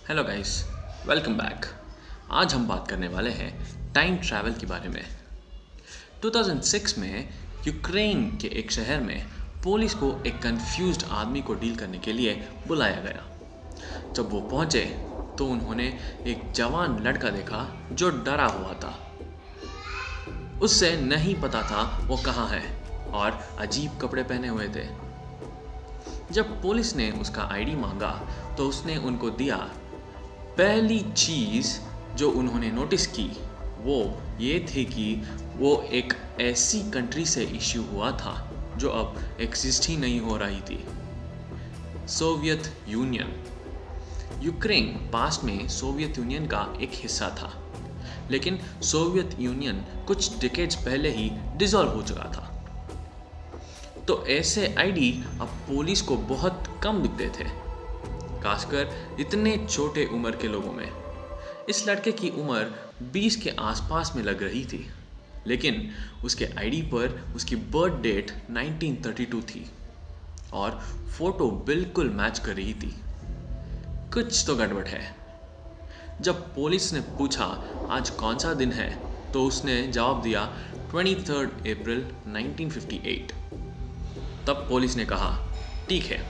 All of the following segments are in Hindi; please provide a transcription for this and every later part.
Hello guys, welcome back. आज हम बात करने वाले हैं टाइम ट्रैवल के बारे में। 2006 में यूक्रेन के एक शहर में पुलिस को एक कंफ्यूज्ड आदमी को डील करने के लिए बुलाया गया। जब वो पहुंचे तो उन्होंने एक जवान लड़का देखा जो डरा हुआ था। उससे नहीं पता था वो कहाँ है और अजीब कपड़े पहने हुए थे। जब पुलिस ने उसका आईडी मांगा तो उसने उनको दिया। पहली चीज़ जो उन्होंने नोटिस की वो ये थी कि वो एक ऐसी कंट्री से इश्यू हुआ था जो अब एग्जिस्ट ही नहीं हो रही थी, सोवियत यूनियन। यूक्रेन पास्ट में सोवियत यूनियन का एक हिस्सा था, लेकिन सोवियत यूनियन कुछ डिकेड्स पहले ही डिसॉल्व हो चुका था। तो ऐसे आईडी अब पुलिस को बहुत कम दिखते थे, खासकर इतने छोटे उम्र के लोगों में। इस लड़के की उम्र 20 के आसपास में लग रही थी, लेकिन उसके आईडी पर उसकी बर्थ डेट 1932 थी और फोटो बिल्कुल मैच कर रही थी। कुछ तो गड़बड़ है। जब पुलिस ने पूछा आज कौन सा दिन है तो उसने जवाब दिया 23 अप्रैल 1958। तब पुलिस ने कहा ठीक है,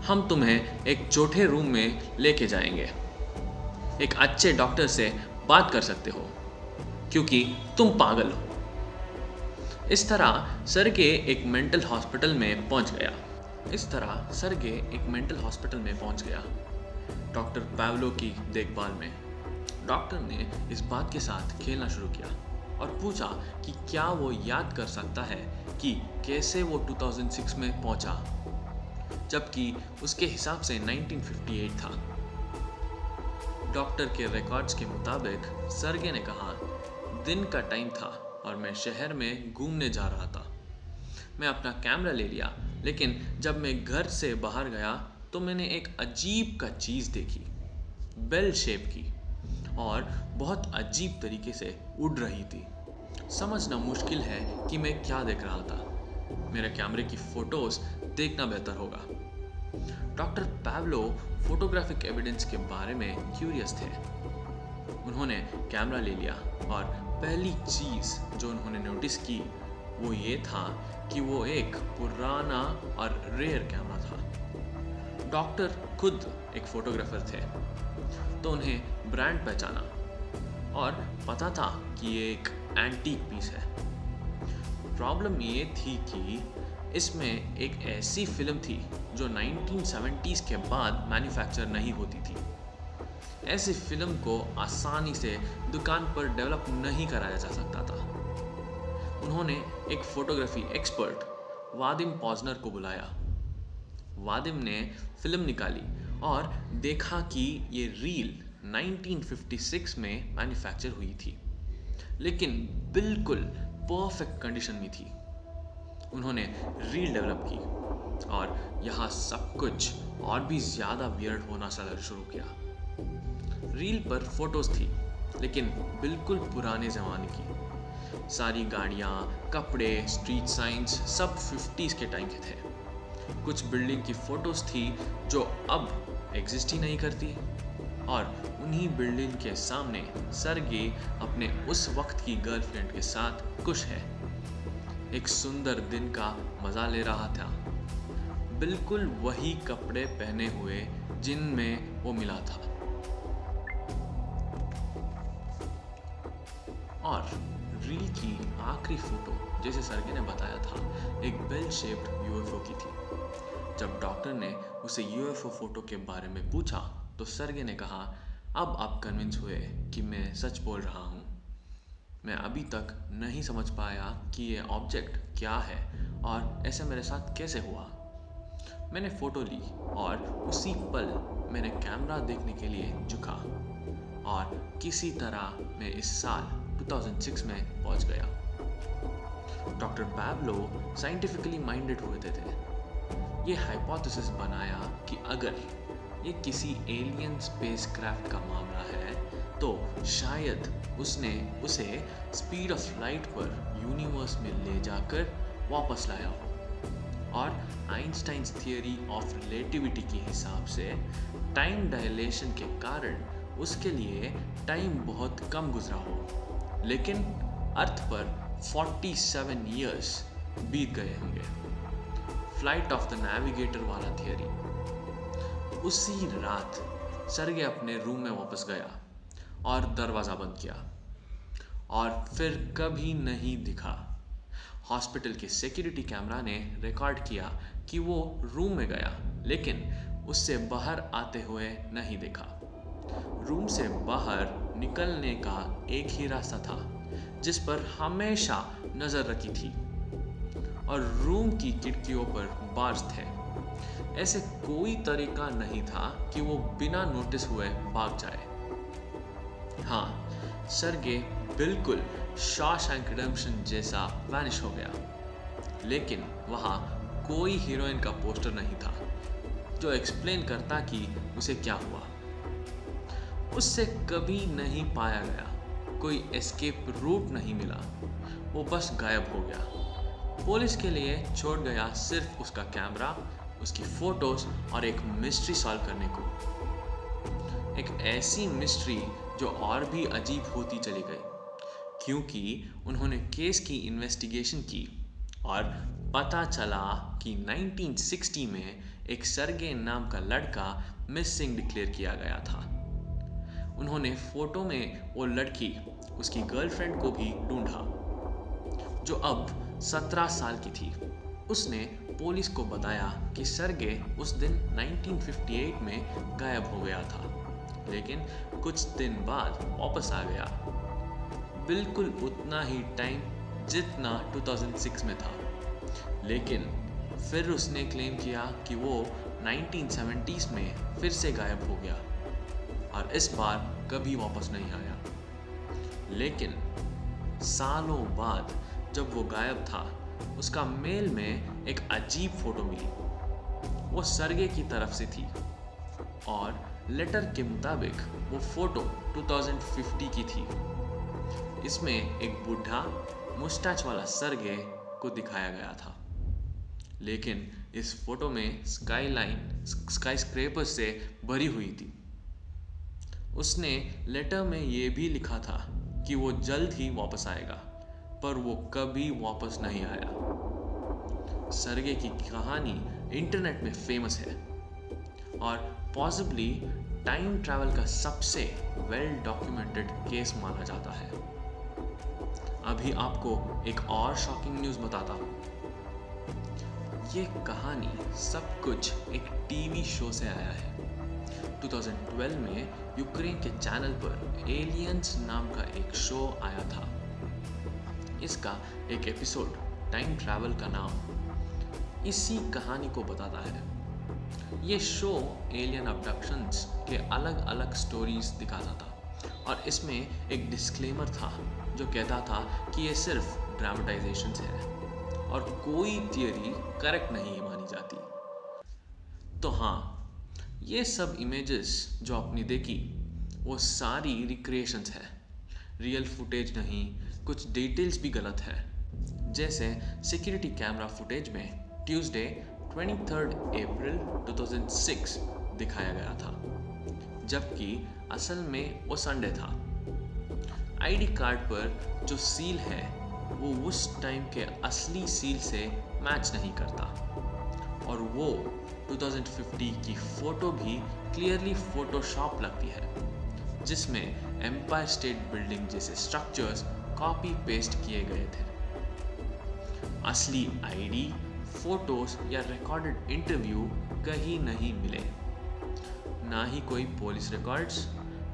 हम तुम्हें एक छोटे रूम में लेके जाएंगे। एक अच्छे डॉक्टर से बात कर सकते हो क्योंकि तुम पागल हो। इस तरह सरगे एक मेंटल हॉस्पिटल में पहुंच गया डॉक्टर पावलो की देखभाल में। डॉक्टर ने इस बात के साथ खेलना शुरू किया और पूछा कि क्या वो याद कर सकता है कि कैसे वो 2006 में पहुंचा, जबकि उसके हिसाब से 1958 था। डॉक्टर के रिकॉर्ड्स के मुताबिक सरगे ने कहा दिन का टाइम था और मैं शहर में घूमने जा रहा था। मैं अपना कैमरा ले लिया, लेकिन जब मैं घर से बाहर गया तो मैंने एक अजीब का चीज़ देखी, बेल शेप की, और बहुत अजीब तरीके से उड़ रही थी। समझना मुश्किल है कि मैं क्या देख रहा था। मेरे कैमरे की फोटोज देखना बेहतर होगा। डॉक्टर पावलो फोटोग्राफिक एविडेंस के बारे में क्यूरियस थे। उन्होंने कैमरा ले लिया और पहली चीज़ जो उन्होंने नोटिस की वो ये था कि वो एक पुराना और रेयर कैमरा था। डॉक्टर खुद एक फोटोग्राफर थे, तो उन्हें ब्रांड पहचाना और पता था कि ये एक एंटीक पीस है। प्रॉब्लम ये थी कि इसमें एक ऐसी फिल्म थी जो 1970s के बाद मैन्युफैक्चर नहीं होती थी। ऐसी फिल्म को आसानी से दुकान पर डेवलप नहीं कराया जा सकता था। उन्होंने एक फोटोग्राफी एक्सपर्ट वादिम पॉजनर को बुलाया। वादिम ने फिल्म निकाली और देखा कि ये रील 1956 में मैन्युफैक्चर हुई थी, लेकिन बिल्कुल परफेक्ट कंडीशन में थी। उन्होंने रील डेवलप की और यहाँ सब कुछ और भी ज़्यादा वियर्ड होना शुरू किया। रील पर फोटोज थी, लेकिन बिल्कुल पुराने ज़माने की। सारी गाड़ियाँ, कपड़े, स्ट्रीट साइंस सब 50s के टाइम के थे। कुछ बिल्डिंग की फोटोज थी जो अब एग्जिस्ट ही नहीं करती, और उन्हीं बिल्डिंग के सामने सरगे अपने उस वक्त की गर्लफ्रेंड के साथ खुश है, एक सुंदर दिन का मजा ले रहा था। बिल्कुल वही कपड़े पहने हुए जिनमें वो मिला था। और रील की आखिरी फोटो, जैसे सरगे ने बताया था, एक बेल शेप्ड यूएफओ की थी। जब डॉक्टर ने उसे यूएफओ फोटो के बारे में पूछा तो सरगे ने कहा अब आप कन्विंस हुए कि मैं सच बोल रहा हूँ। मैं अभी तक नहीं समझ पाया कि ये ऑब्जेक्ट क्या है और ऐसे मेरे साथ कैसे हुआ। मैंने फ़ोटो ली और उसी पल मैंने कैमरा देखने के लिए झुका और किसी तरह मैं इस साल 2006 में पहुंच गया। डॉक्टर पाब्लो साइंटिफिकली माइंडेड हुए थे। ये हाइपोथेसिस बनाया कि अगर ये किसी एलियन स्पेसक्राफ्ट का मामला है तो शायद उसने उसे स्पीड ऑफ लाइट पर यूनिवर्स में ले जाकर वापस लाया हो और आइंस्टाइन्स थियरी ऑफ रिलेटिविटी के हिसाब से टाइम डायलेशन के कारण उसके लिए टाइम बहुत कम गुजरा हो, लेकिन अर्थ पर 47 ईयर्स बीत गए होंगे। फ्लाइट ऑफ द नेविगेटर वाला थियरी। उसी रात सर्गे अपने रूम में वापस गया और दरवाज़ा बंद किया और फिर कभी नहीं दिखा। हॉस्पिटल के सिक्योरिटी कैमरा ने रिकॉर्ड किया कि वो रूम में गया, लेकिन उससे बाहर आते हुए नहीं देखा। रूम से बाहर निकलने का एक ही रास्ता था जिस पर हमेशा नज़र रखी थी, और रूम की खिड़कियों पर बार्स थे। ऐसे कोई तरीका नहीं था कि वो बिना नोटिस हुए भाग जाए। हाँ, सर्गे बिल्कुल शॉशैंक रिडेम्पशन जैसा वैनिश हो गया, लेकिन वहाँ कोई हीरोइन का पोस्टर नहीं था जो एक्सप्लेन करता कि उसे क्या हुआ। उससे कभी नहीं पाया गया, कोई एस्केप रूट नहीं मिला, वो बस गायब हो गया। पुलिस के लिए छोड़ गया सिर्फ उसका कैमरा, उसकी फोटोज और एक मिस्ट्री सॉल्व करने को। एक ऐसी मिस्ट्री जो और भी अजीब होती चली गई, क्योंकि उन्होंने केस की इन्वेस्टिगेशन की और पता चला कि 1960 में एक सर्गे नाम का लड़का मिसिंग डिक्लेयर किया गया था। उन्होंने फोटो में वो लड़की, उसकी गर्लफ्रेंड को भी ढूंढा, जो अब 17 साल की थी। उसने पुलिस को बताया कि सर्गे उस दिन 1958 में गायब हो गया था, लेकिन कुछ दिन बाद वापस आ गया, बिल्कुल उतना ही टाइम जितना 2006 में था। लेकिन फिर उसने क्लेम किया कि वो 1970s में फिर से गायब हो गया और इस बार कभी वापस नहीं आया। लेकिन सालों बाद जब वो गायब था, उसका मेल में एक अजीब फोटो मिली। वो सर्गे की तरफ से थी और लेटर के मुताबिक वो फोटो 2050 की थी। इसमें एक बूढ़ा मुस्टैच वाला सर्गे को दिखाया गया था, लेकिन इस फोटो में स्काई स्क्रेपर से भरी हुई थी। उसने लेटर में ये भी लिखा था कि वो जल्द ही वापस आएगा, पर वो कभी वापस नहीं आया। सर्गे की कहानी इंटरनेट में फेमस है और पॉसिबली टाइम ट्रैवल का सबसे वेल डॉक्यूमेंटेड केस माना जाता है। अभी आपको एक और शॉकिंग न्यूज़ बताता हूँ। ये कहानी सब कुछ एक टीवी शो से आया है। 2012 में यूक्रेन के चैनल पर एलियंस नाम का एक शो आया था। इसका एक एपिसोड टाइम ट्रैवल का नाम इसी कहानी को बताता है। ये शो एलियन अबडक्शंस के अलग अलग स्टोरीज दिखाता था और इसमें एक डिस्क्लेमर था जो कहता था कि ये सिर्फ ड्रामेटाइजेशन है और कोई थियरी करेक्ट नहीं मानी जाती। तो हाँ, ये सब इमेजेस जो आपने देखी वो सारी रिक्रिएशंस है, रियल फुटेज नहीं। कुछ डिटेल्स भी गलत है, जैसे सिक्योरिटी कैमरा फुटेज में ट्यूसडे 23 अप्रैल 2006 दिखाया गया था, जबकि असल में वो संडे था। आईडी कार्ड पर जो सील है वो उस टाइम के असली सील से मैच नहीं करता, और वो 2050 की फ़ोटो भी क्लियरली फ़ोटोशॉप लगती है, जिसमें एम्पायर स्टेट बिल्डिंग जैसे स्ट्रक्चर्स कॉपी पेस्ट किए गए थे। असली आईडी, फोटोज या रिकॉर्डेड इंटरव्यू कहीं नहीं मिले, ना ही कोई पुलिस रिकॉर्ड्स,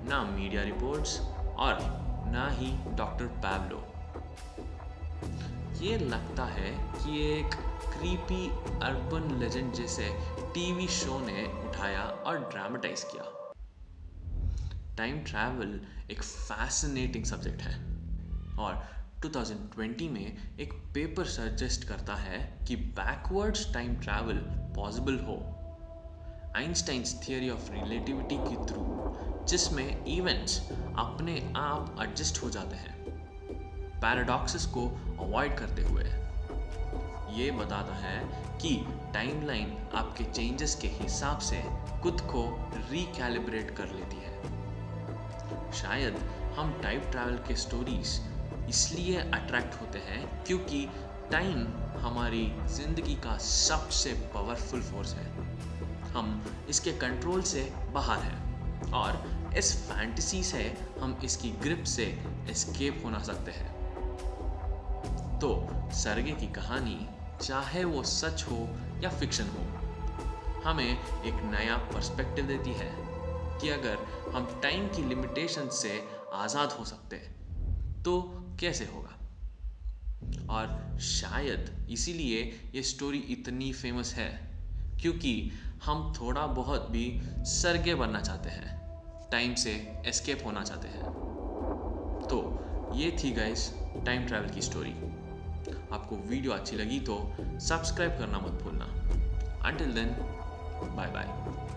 ना मीडिया रिपोर्ट्स और ना ही डॉक्टर पैब्लो। ये लगता है कि एक क्रीपी अर्बन लेजेंड जैसे टीवी शो ने उठाया और ड्रामेटाइज किया। टाइम ट्रैवल एक फैसिनेटिंग सब्जेक्ट है और 2020 में एक पेपर सजेस्ट करता है कि बैकवर्ड्स टाइम ट्रैवल पॉसिबल हो आइंस्टाइन्स थियरी ऑफ रिलेटिविटी के थ्रू, जिसमें इवेंट्स अपने आप एडजस्ट हो जाते हैं पैराडॉक्सेस को अवॉइड करते हुए। ये बताता है कि टाइमलाइन आपके चेंजेस के हिसाब से खुद को रिकैलिब्रेट कर लेती है। शायद हम टाइम ट्रैवल के स्टोरीज इसलिए अट्रैक्ट होते हैं क्योंकि टाइम हमारी ज़िंदगी का सबसे पावरफुल फोर्स है। हम इसके कंट्रोल से बाहर हैं और इस फैंटेसी से हम इसकी ग्रिप से एस्केप होना सकते हैं। तो सर्गे की कहानी, चाहे वो सच हो या फिक्शन हो, हमें एक नया पर्सपेक्टिव देती है कि अगर हम टाइम की लिमिटेशन से आज़ाद हो सकते हैं तो कैसे होगा। और शायद इसीलिए ये स्टोरी इतनी फेमस है, क्योंकि हम थोड़ा बहुत भी सर्गे बनना चाहते हैं, टाइम से एस्केप होना चाहते हैं। तो ये थी गाइस टाइम ट्रैवल की स्टोरी। आपको वीडियो अच्छी लगी तो सब्सक्राइब करना मत भूलना। Until then, bye bye.